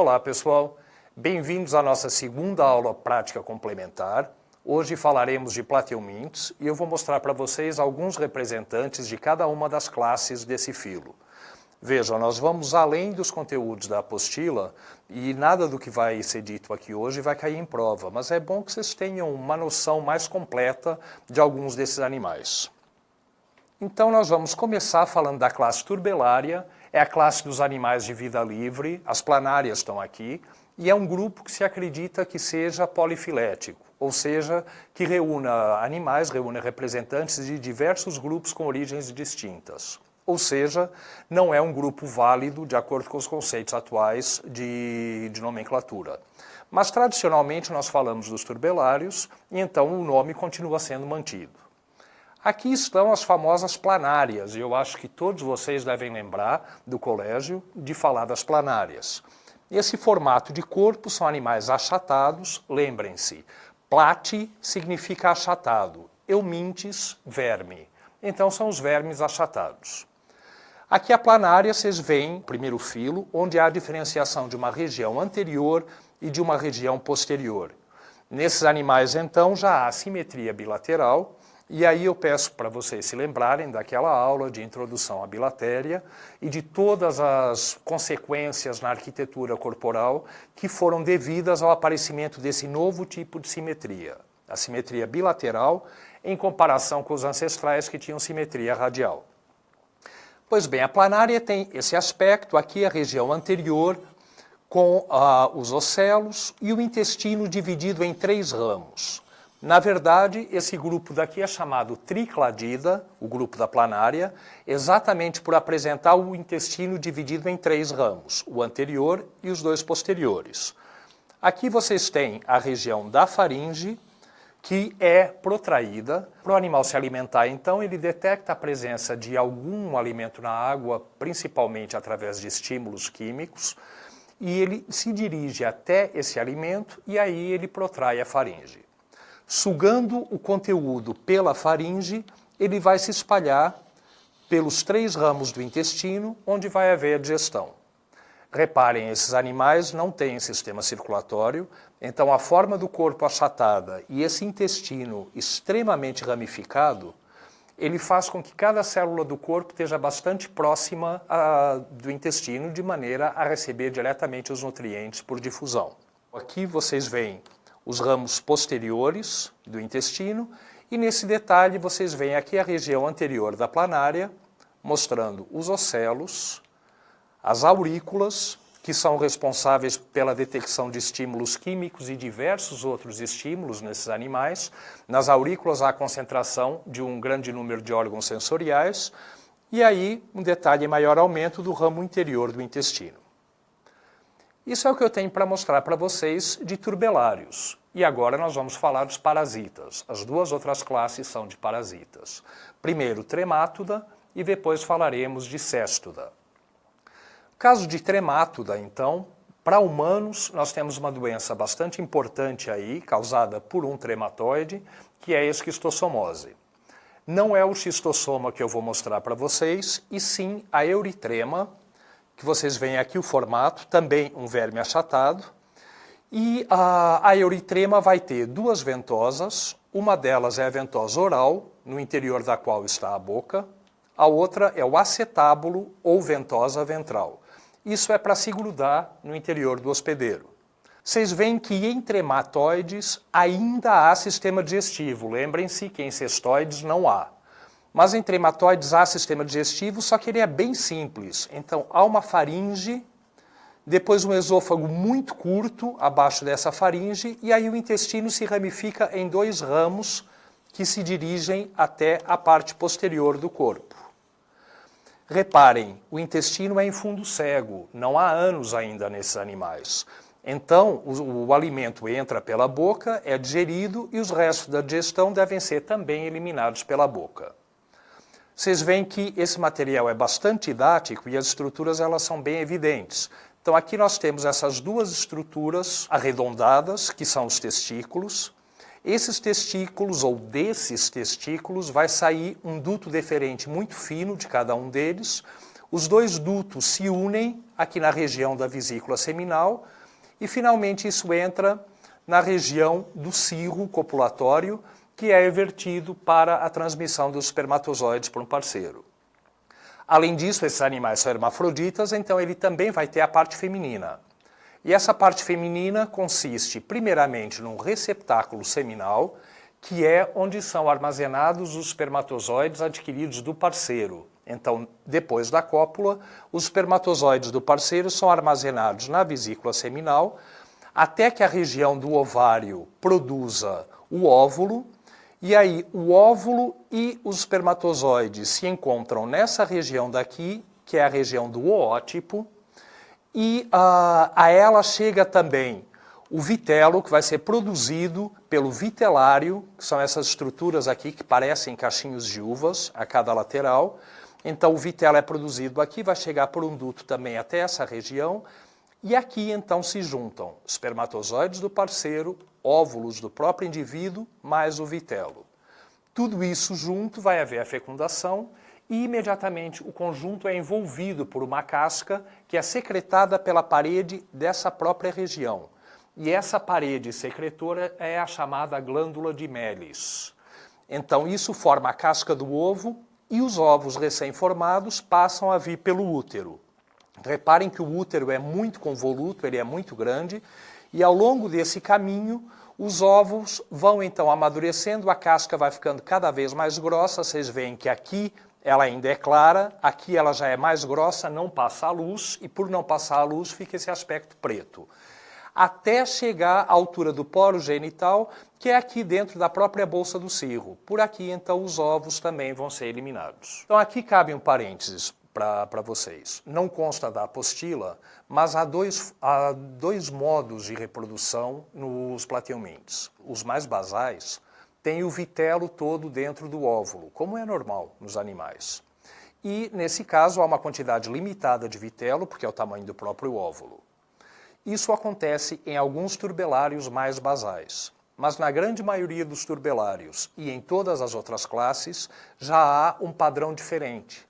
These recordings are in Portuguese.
Olá pessoal, bem-vindos à nossa segunda aula prática complementar. Hoje falaremos de plateumintes e eu vou mostrar para vocês alguns representantes de cada uma das classes desse filo. Vejam, nós vamos além dos conteúdos da apostila e nada do que vai ser dito aqui hoje vai cair em prova, mas é bom que vocês tenham uma noção mais completa de alguns desses animais. Então nós vamos começar falando da classe Turbellaria, é a classe dos animais de vida livre, as planárias estão aqui, e é um grupo que se acredita que seja polifilético, ou seja, que reúna animais, reúna representantes de diversos grupos com origens distintas. Ou seja, não é um grupo válido de acordo com os conceitos atuais de nomenclatura. Mas tradicionalmente nós falamos dos turbellários e então o nome continua sendo mantido. Aqui estão as famosas planárias, e eu acho que todos vocês devem lembrar do colégio de falar das planárias. Esse formato de corpo são animais achatados, lembrem-se, plate significa achatado, eumintes, verme. Então são os vermes achatados. Aqui a planária, vocês veem, primeiro filo, onde há a diferenciação de uma região anterior e de uma região posterior. Nesses animais, então, já há simetria bilateral, e aí eu peço para vocês se lembrarem daquela aula de introdução à bilatéria e de todas as consequências na arquitetura corporal que foram devidas ao aparecimento desse novo tipo de simetria, a simetria bilateral, em comparação com os ancestrais que tinham simetria radial. Pois bem, a planária tem esse aspecto, aqui a região anterior, com os ocelos e o intestino dividido em 3 ramos. Na verdade, esse grupo daqui é chamado tricladida, o grupo da planária, exatamente por apresentar o intestino dividido em 3 ramos, o anterior e os 2 posteriores. Aqui vocês têm a região da faringe, que é protraída. Para o animal se alimentar, então, ele detecta a presença de algum alimento na água, principalmente através de estímulos químicos, e ele se dirige até esse alimento e aí ele protrai a faringe. Sugando o conteúdo pela faringe, ele vai se espalhar pelos 3 ramos do intestino, onde vai haver a digestão. Reparem, esses animais não têm sistema circulatório, então a forma do corpo achatada e esse intestino extremamente ramificado, ele faz com que cada célula do corpo esteja bastante próxima do intestino, de maneira a receber diretamente os nutrientes por difusão. Aqui vocês veem os ramos posteriores do intestino, e nesse detalhe vocês veem aqui a região anterior da planária, mostrando os ocelos, as aurículas, que são responsáveis pela detecção de estímulos químicos e diversos outros estímulos nesses animais. Nas aurículas há a concentração de um grande número de órgãos sensoriais, e aí um detalhe maior aumento do ramo interior do intestino. Isso é o que eu tenho para mostrar para vocês de turbellários. E agora nós vamos falar dos parasitas. As 2 outras classes são de parasitas. Primeiro, tremátoda, e depois falaremos de céstoda. No caso de tremátoda, então, para humanos, nós temos uma doença bastante importante aí, causada por um trematóide, que é a esquistossomose. Não é o xistossoma que eu vou mostrar para vocês, e sim a euritrema, que vocês veem aqui o formato, também um verme achatado. E a euritrema vai ter 2 ventosas, uma delas é a ventosa oral, no interior da qual está a boca, a outra é o acetábulo ou ventosa ventral. Isso é para se grudar no interior do hospedeiro. Vocês veem que em trematóides ainda há sistema digestivo, lembrem-se que em cestoides não há. Mas em trematóides há sistema digestivo, só que ele é bem simples. Então há uma faringe, depois um esôfago muito curto abaixo dessa faringe, e aí o intestino se ramifica em 2 ramos que se dirigem até a parte posterior do corpo. Reparem, o intestino é em fundo cego, não há ânus ainda nesses animais. Então o alimento entra pela boca, é digerido e os restos da digestão devem ser também eliminados pela boca. Vocês veem que esse material é bastante didático e as estruturas elas são bem evidentes. Então aqui nós temos essas 2 estruturas arredondadas, que são os testículos. Esses testículos, ou desses testículos, vai sair um duto deferente muito fino de cada um deles. Os dois dutos se unem aqui na região da vesícula seminal e finalmente isso entra na região do cirro copulatório, que é evertido para a transmissão dos espermatozoides para um parceiro. Além disso, esses animais são hermafroditas, então ele também vai ter a parte feminina. E essa parte feminina consiste, primeiramente, num receptáculo seminal, que é onde são armazenados os espermatozoides adquiridos do parceiro. Então, depois da cópula, os espermatozoides do parceiro são armazenados na vesícula seminal, até que a região do ovário produza o óvulo, e aí o óvulo e os espermatozoides se encontram nessa região daqui, que é a região do oótipo, e a ela chega também o vitelo, que vai ser produzido pelo vitelário, que são essas estruturas aqui que parecem cachinhos de uvas a cada lateral. Então o vitelo é produzido aqui, vai chegar por um duto também até essa região, e aqui então se juntam espermatozoides do parceiro, óvulos do próprio indivíduo, mais o vitelo. Tudo isso junto vai haver a fecundação e imediatamente o conjunto é envolvido por uma casca que é secretada pela parede dessa própria região. E essa parede secretora é a chamada glândula de Meles. Então isso forma a casca do ovo e os ovos recém-formados passam a vir pelo útero. Reparem que o útero é muito convoluto, ele é muito grande, e ao longo desse caminho, os ovos vão então amadurecendo, a casca vai ficando cada vez mais grossa, vocês veem que aqui ela ainda é clara, aqui ela já é mais grossa, não passa a luz, e por não passar a luz fica esse aspecto preto. Até chegar à altura do poro genital, que é aqui dentro da própria bolsa do cirro. Por aqui, então, os ovos também vão ser eliminados. Então aqui cabe um parênteses para vocês. Não consta da apostila, mas há dois modos de reprodução nos plateumintes. Os mais basais têm o vitelo todo dentro do óvulo, como é normal nos animais. E, nesse caso, há uma quantidade limitada de vitelo, porque é o tamanho do próprio óvulo. Isso acontece em alguns turbelários mais basais, mas na grande maioria dos turbelários e em todas as outras classes já há um padrão diferente.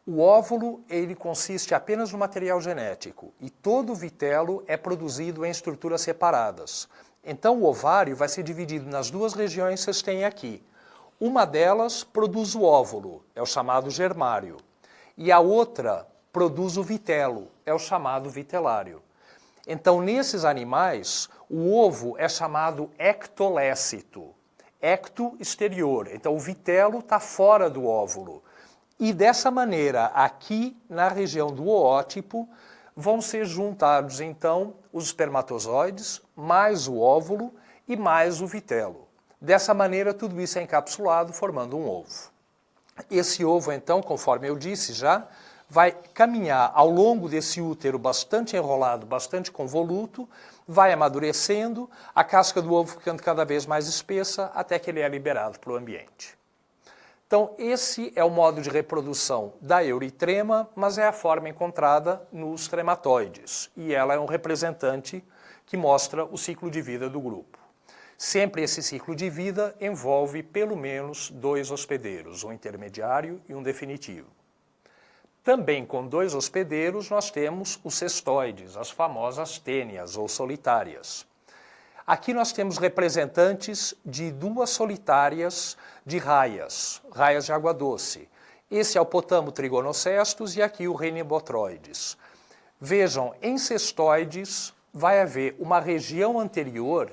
O óvulo, ele consiste apenas no material genético e todo o vitelo é produzido em estruturas separadas. Então o ovário vai ser dividido nas duas regiões que vocês têm aqui. Uma delas produz o óvulo, é o chamado germário, e a outra produz o vitelo, é o chamado vitelário. Então nesses animais, o ovo é chamado ectolécito, ecto exterior, então o vitelo está fora do óvulo. E dessa maneira, aqui na região do oótipo, vão ser juntados então os espermatozoides, mais o óvulo e mais o vitelo. Dessa maneira, tudo isso é encapsulado, formando um ovo. Esse ovo, então, conforme eu disse já, vai caminhar ao longo desse útero bastante enrolado, bastante convoluto, vai amadurecendo, a casca do ovo ficando cada vez mais espessa, até que ele é liberado para o ambiente. Então, esse é o modo de reprodução da euritrema, mas é a forma encontrada nos trematoides. E ela é um representante que mostra o ciclo de vida do grupo. Sempre esse ciclo de vida envolve pelo menos 2 hospedeiros, um intermediário e um definitivo. Também com 2 hospedeiros nós temos os cestoides, as famosas tênias ou solitárias. Aqui nós temos representantes de 2 solitárias de raias de água doce. Esse é o Potamo trigonocestus e aqui o Renibotroides. Vejam, em cestoides vai haver uma região anterior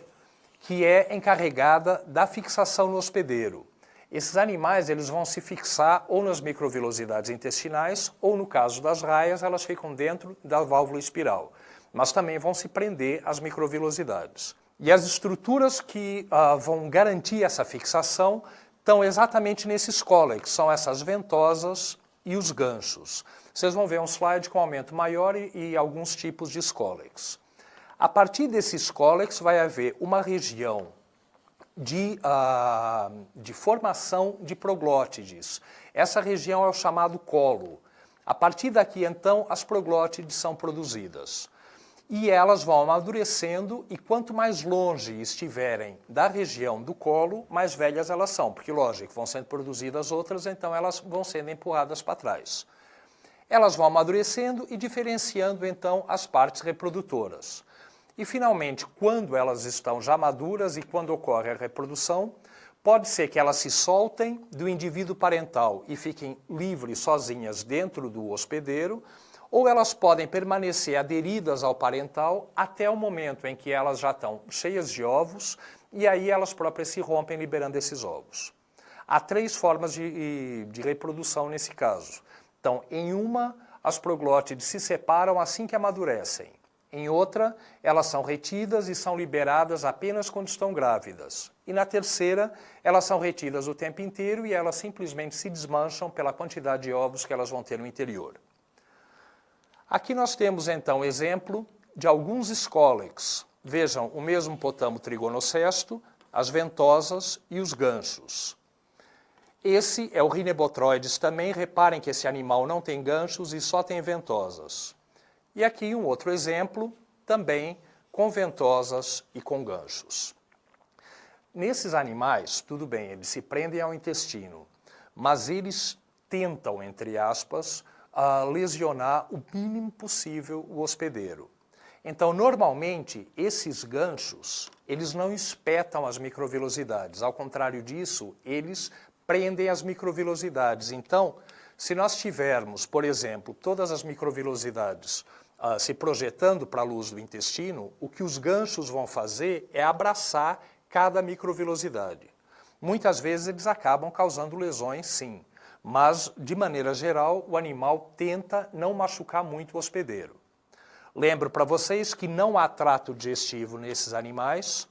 que é encarregada da fixação no hospedeiro. Esses animais eles vão se fixar ou nas microvilosidades intestinais ou, no caso das raias, elas ficam dentro da válvula espiral. Mas também vão se prender às microvilosidades. E as estruturas que vão garantir essa fixação estão exatamente nesses cólex, são essas ventosas e os ganchos. Vocês vão ver um slide com aumento maior e alguns tipos de cólex. A partir desses cólex vai haver uma região de formação de proglótides. Essa região é o chamado colo. A partir daqui, então, as proglótides são produzidas. E elas vão amadurecendo e quanto mais longe estiverem da região do colo, mais velhas elas são. Porque, lógico, vão sendo produzidas outras, então elas vão sendo empurradas para trás. Elas vão amadurecendo e diferenciando, então, as partes reprodutoras. E, finalmente, quando elas estão já maduras e quando ocorre a reprodução, pode ser que elas se soltem do indivíduo parental e fiquem livres, sozinhas, dentro do hospedeiro, ou elas podem permanecer aderidas ao parental até o momento em que elas já estão cheias de ovos e aí elas próprias se rompem liberando esses ovos. Há 3 formas de reprodução nesse caso. Então, em uma, as proglótides se separam assim que amadurecem. Em outra, elas são retidas e são liberadas apenas quando estão grávidas. E na terceira, elas são retidas o tempo inteiro e elas simplesmente se desmancham pela quantidade de ovos que elas vão ter no interior. Aqui nós temos, então, exemplo de alguns escólex. Vejam, o mesmo potamo trigonocesto, as ventosas e os ganchos. Esse é o Rhinebotroides também. Reparem que esse animal não tem ganchos e só tem ventosas. E aqui um outro exemplo, também com ventosas e com ganchos. Nesses animais, tudo bem, eles se prendem ao intestino, mas eles tentam, entre aspas, lesionar o mínimo possível o hospedeiro. Então, normalmente, esses ganchos, eles não espetam as microvilosidades. Ao contrário disso, eles prendem as microvilosidades. Então, se nós tivermos, por exemplo, todas as microvilosidades se projetando para a luz do intestino, o que os ganchos vão fazer é abraçar cada microvilosidade. Muitas vezes eles acabam causando lesões, sim, mas, de maneira geral, o animal tenta não machucar muito o hospedeiro. Lembro para vocês que não há trato digestivo nesses animais,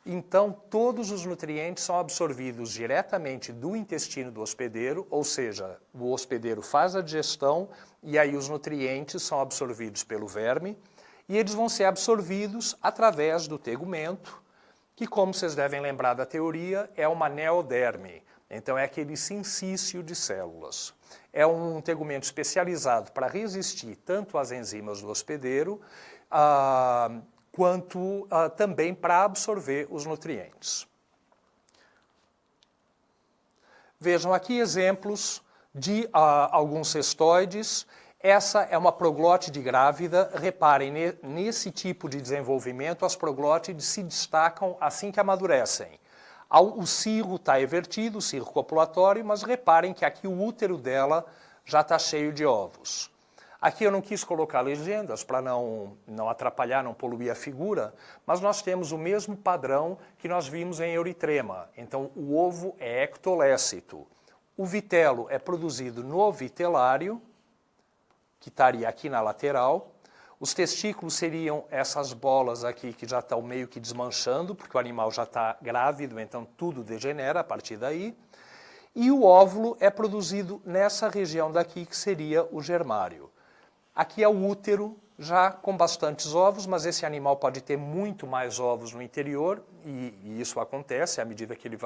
então todos os nutrientes são absorvidos diretamente do intestino do hospedeiro, ou seja, o hospedeiro faz a digestão e aí os nutrientes são absorvidos pelo verme e eles vão ser absorvidos através do tegumento, que, como vocês devem lembrar da teoria, é uma neoderme. Então é aquele sincício de células. É um tegumento especializado para resistir tanto às enzimas do hospedeiro, quanto também para absorver os nutrientes. Vejam aqui exemplos de alguns cestoides. Essa é uma proglótide grávida. Reparem, nesse tipo de desenvolvimento, as proglótides se destacam assim que amadurecem. O cirro está evertido, o cirro copulatório, mas reparem que aqui o útero dela já está cheio de ovos. Aqui eu não quis colocar legendas para não atrapalhar, não poluir a figura, mas nós temos o mesmo padrão que nós vimos em Euritrema. Então, o ovo é ectolécito. O vitelo é produzido no vitelário, que estaria aqui na lateral. Os testículos seriam essas bolas aqui que já estão meio que desmanchando, porque o animal já está grávido, então tudo degenera a partir daí. E o óvulo é produzido nessa região daqui, que seria o germário. Aqui é o útero, já com bastantes ovos, mas esse animal pode ter muito mais ovos no interior, e isso acontece à medida que ele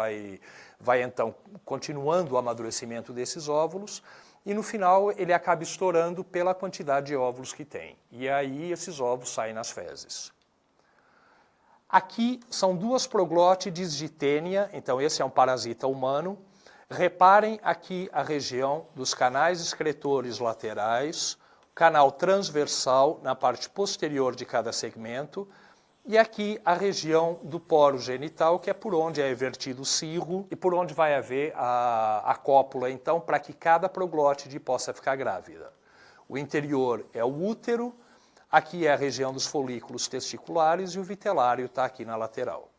vai então continuando o amadurecimento desses óvulos, e no final ele acaba estourando pela quantidade de óvulos que tem. E aí esses ovos saem nas fezes. Aqui são 2 proglótides de tênia, então esse é um parasita humano. Reparem aqui a região dos canais excretores laterais, canal transversal na parte posterior de cada segmento, e aqui a região do poro genital, que é por onde é evertido o cirro e por onde vai haver a cópula, então, para que cada proglótide possa ficar grávida. O interior é o útero, aqui é a região dos folículos testiculares e o vitelário está aqui na lateral.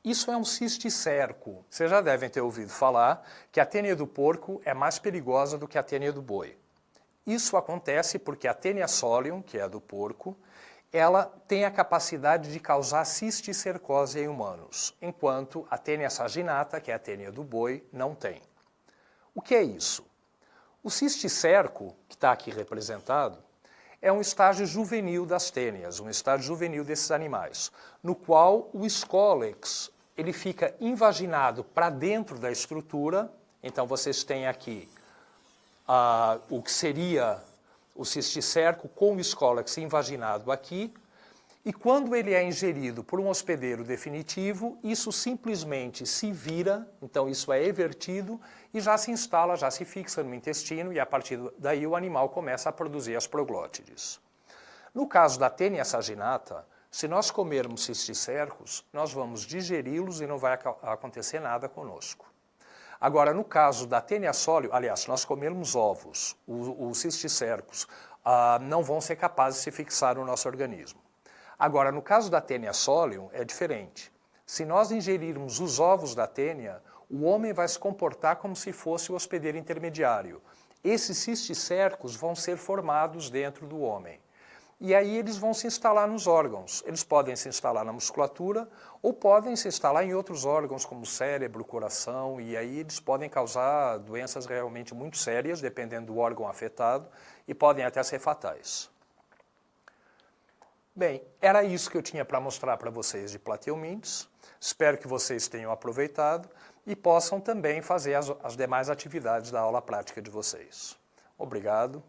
Isso é um cisticerco. Vocês já devem ter ouvido falar que a tênia do porco é mais perigosa do que a tênia do boi. Isso acontece porque a tênia solium, que é a do porco, ela tem a capacidade de causar cisticercose em humanos, enquanto a tênia saginata, que é a tênia do boi, não tem. O que é isso? O cisticerco, que está aqui representado, é um estágio juvenil das tênias, um estágio juvenil desses animais, no qual o escólex ele fica invaginado para dentro da estrutura. Então vocês têm aqui o que seria o cisticerco com o escólex invaginado aqui, E quando ele é ingerido por um hospedeiro definitivo, isso simplesmente se vira, então isso é evertido e já se instala, já se fixa no intestino e a partir daí o animal começa a produzir as proglótides. No caso da Taenia saginata, se nós comermos cisticercos, nós vamos digeri-los e não vai acontecer nada conosco. Agora, no caso da Taenia solium, aliás, se nós comermos ovos, os cisticercos não vão ser capazes de se fixar no nosso organismo. Agora, no caso da Taenia solium, é diferente. Se nós ingerirmos os ovos da Taenia, o homem vai se comportar como se fosse o hospedeiro intermediário. Esses cisticercos vão ser formados dentro do homem. E aí eles vão se instalar nos órgãos. Eles podem se instalar na musculatura ou podem se instalar em outros órgãos, como o cérebro, coração, e aí eles podem causar doenças realmente muito sérias, dependendo do órgão afetado, e podem até ser fatais. Bem, era isso que eu tinha para mostrar para vocês de plateumintes. Espero que vocês tenham aproveitado e possam também fazer as demais atividades da aula prática de vocês. Obrigado.